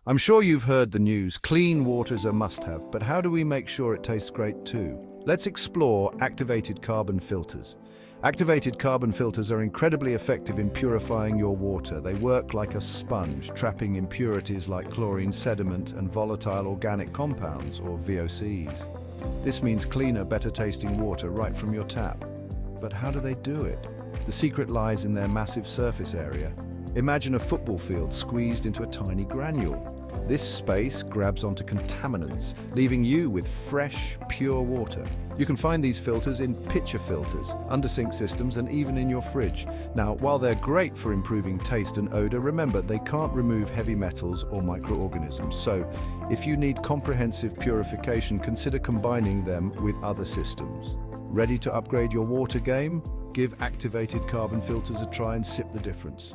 I'm sure you've heard the news. Clean water's a must-have, but how do we make sure it tastes great too? Let's explore activated carbon filters. Activated carbon filters are incredibly effective in purifying your water. They work like a sponge, trapping impurities like chlorine, sediment, and volatile organic compounds, or VOCs. This means cleaner, better-tasting water right from your tap. But how do they do it? The secret lies in their massive surface area. Imagine a football field squeezed into a tiny granule. This space grabs onto contaminants, leaving you with fresh, pure water. You can find these filters in pitcher filters, under-sink systems, and even in your fridge. Now, while they're great for improving taste and odor, remember they can't remove heavy metals or microorganisms. So, if you need comprehensive purification, consider combining them with other systems. Ready to upgrade your water game? Give activated carbon filters a try and sip the difference.